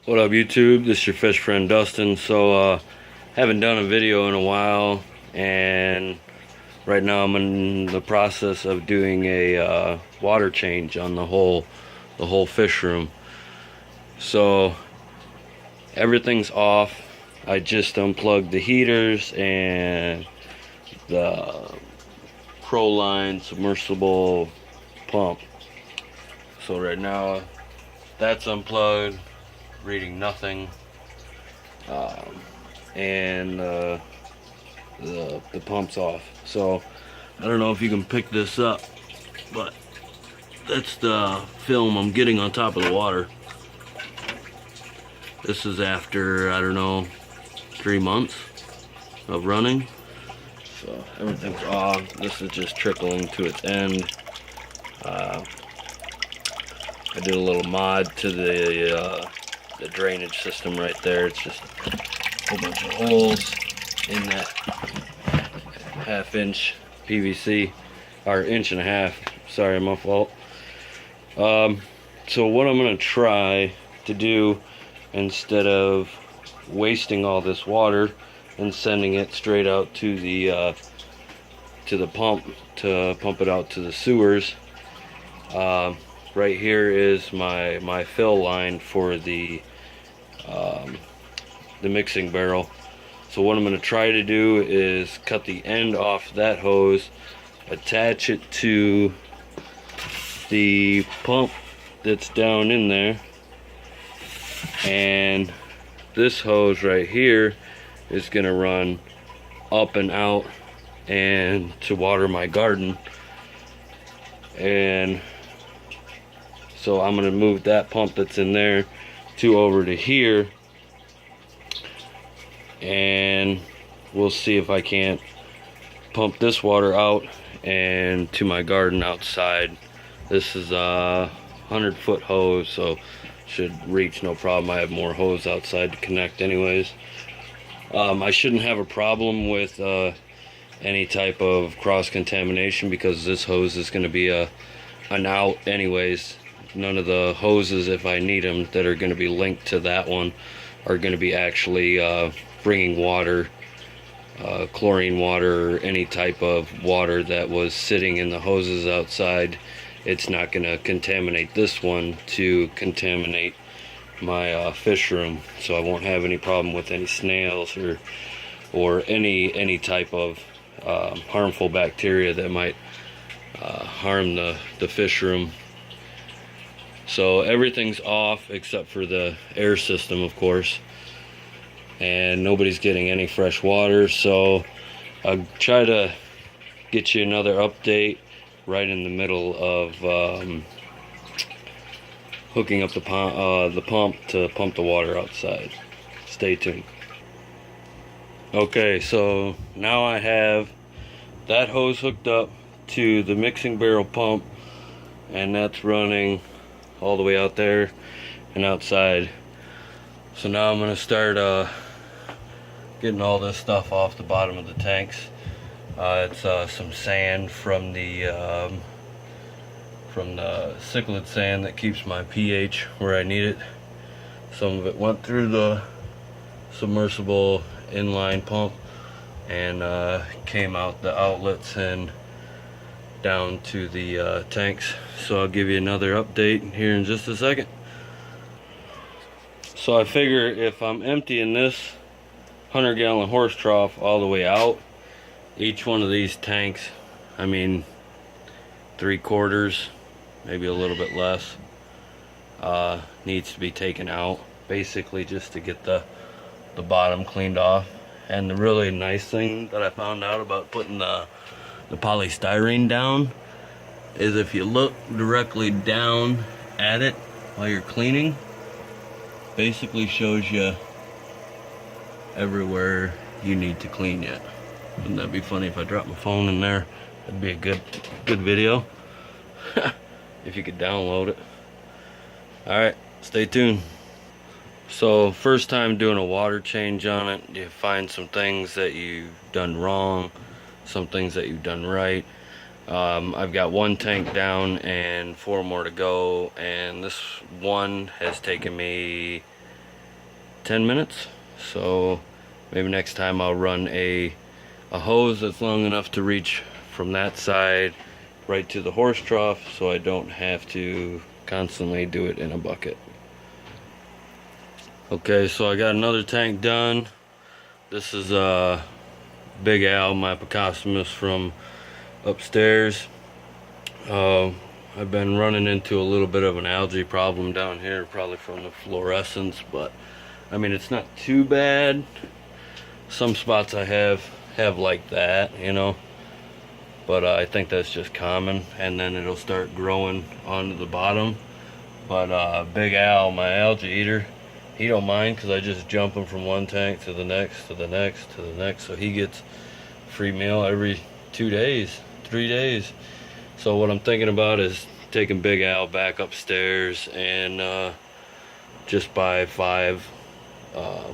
What up YouTube? This is your fish friend Dustin. Haven't done a video in a while, and right now I'm in the process of doing a water change on the whole fish room. So everything's off. I just unplugged the heaters and the Proline submersible pump. So right now that's unplugged, reading nothing, and the pump's off. So I don't know if you can pick this up, but that's the film I'm getting on top of the water. This is after, I don't know, 3 months of running. So everything's off. This is just trickling to its end. I did a little mod to the drainage system right there. It's just a whole bunch of holes in that 1/2-inch PVC, or 1.5 inches. Sorry, my fault. So what I'm gonna try to do, instead of wasting all this water and sending it straight out to the pump to pump it out to the sewers, right here is my fill line for the mixing barrel. So what I'm going to try to do is cut the end off that hose, attach it to the pump that's down in there, and this hose right here is going to run up and out and to water my garden. And so I'm going to move that pump that's in there to over to here, and we'll see if I can't pump this water out and to my garden outside. This is a 100-foot hose, so should reach no problem. I have more hose outside to connect anyways. I shouldn't have a problem with any type of cross-contamination, because this hose is going to be an out anyways. None of the hoses, if I need them, that are going to be linked to that one are going to be actually bringing water, chlorine water, or any type of water that was sitting in the hoses outside. It's not going to contaminate this one to contaminate my fish room, so I won't have any problem with any snails or any type of harmful bacteria that might harm the fish room. So everything's off except for the air system, of course, and nobody's getting any fresh water. So I'll try to get you another update right in the middle of hooking up the pump to pump the water outside. Stay tuned. Okay, so now I have that hose hooked up to the mixing barrel pump, and that's running all the way out there and outside. So now I'm going to start getting all this stuff off the bottom of the tanks. It's some sand from the cichlid sand that keeps my pH where I need it. Some of it went through the submersible inline pump and came out the outlets and down to the tanks. So I'll give you another update here in just a second. So I figure if I'm emptying this 100-gallon horse trough all the way out, each one of these tanks, I mean 3/4, maybe a little bit less, needs to be taken out, basically just to get the bottom cleaned off. And the really nice thing that I found out about putting the polystyrene down is if you look directly down at it while you're cleaning, basically shows you everywhere you need to clean yet. Wouldn't that be funny if I dropped my phone in there? That'd be a good video. If you could download it. Alright, stay tuned. So first time doing a water change on it, you find some things that you've done wrong, some things that you've done right. I've got 1 tank down and 4 more to go, and this one has taken me 10 minutes. So maybe next time I'll run a hose that's long enough to reach from that side right to the horse trough, so I don't have to constantly do it in a bucket. Okay, so I got another tank done. This is Big Al, my Picostomus from upstairs. I've been running into a little bit of an algae problem down here, probably from the fluorescence, but I mean, it's not too bad. Some spots I have like that, you know, but I think that's just common, and then it'll start growing onto the bottom. But Big Al, my algae eater, he don't mind, because I just jump him from one tank to the next, to the next, to the next, so he gets free meal every 2 days, 3 days. So what I'm thinking about is taking Big Al back upstairs and just buy 5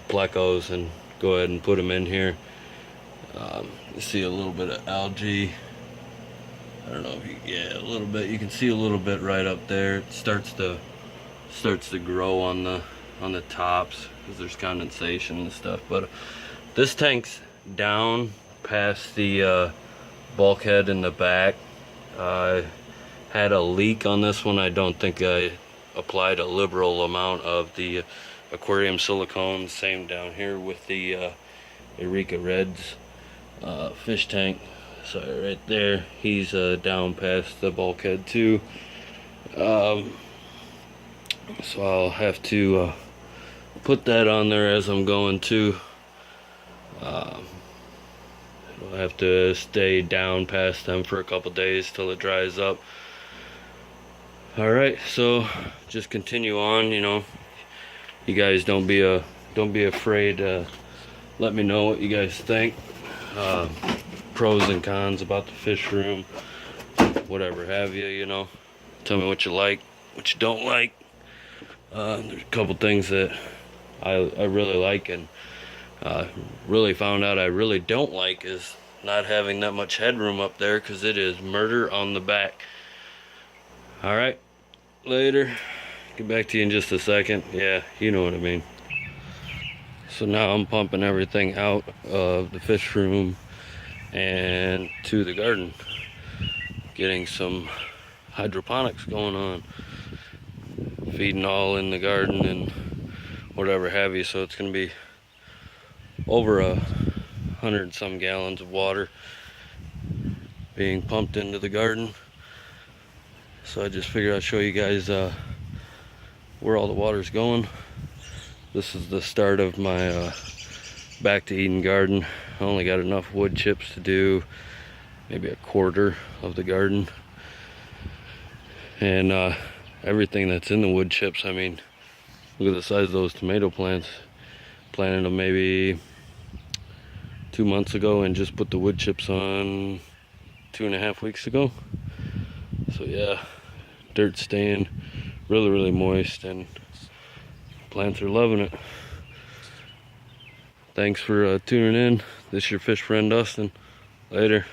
plecos and go ahead and put them in here. You see a little bit of algae. I don't know if you, yeah, a little bit. You can see a little bit right up there. It starts to grow on the tops because there's condensation and stuff. But this tank's down past the bulkhead in the back. I had a leak on this one. I don't think I applied a liberal amount of the aquarium silicone. Same down here with the Eureka Reds fish tank. So right there, he's down past the bulkhead too. So I'll have to put that on there as I'm going too. I'll have to stay down past them for a couple days till it dries up. Alright, so just continue on, you know. You guys don't be afraid to let me know what you guys think. Pros and cons about the fish room, whatever have you, you know. Tell me what you like, what you don't like. There's a couple things that I really like, and really found out I really don't like is not having that much headroom up there, because it is murder on the back. Alright, later. Get back to you in just a second. Yeah, you know what I mean. So now I'm pumping everything out of the fish room and to the garden, getting some hydroponics going on, feeding all in the garden and whatever have you. So it's gonna be over 100 some gallons of water being pumped into the garden. So I just figured I'd show you guys where all the water's going. This is the start of my back to Eden garden. I only got enough wood chips to do maybe a quarter of the garden, and everything that's in the wood chips, I mean, look at the size of those tomato plants. Planted them maybe 2 months ago and just put the wood chips on 2.5 weeks ago. So yeah, dirt's staying really moist and plants are loving it. Thanks for tuning in. This is your fish friend Dustin. Later.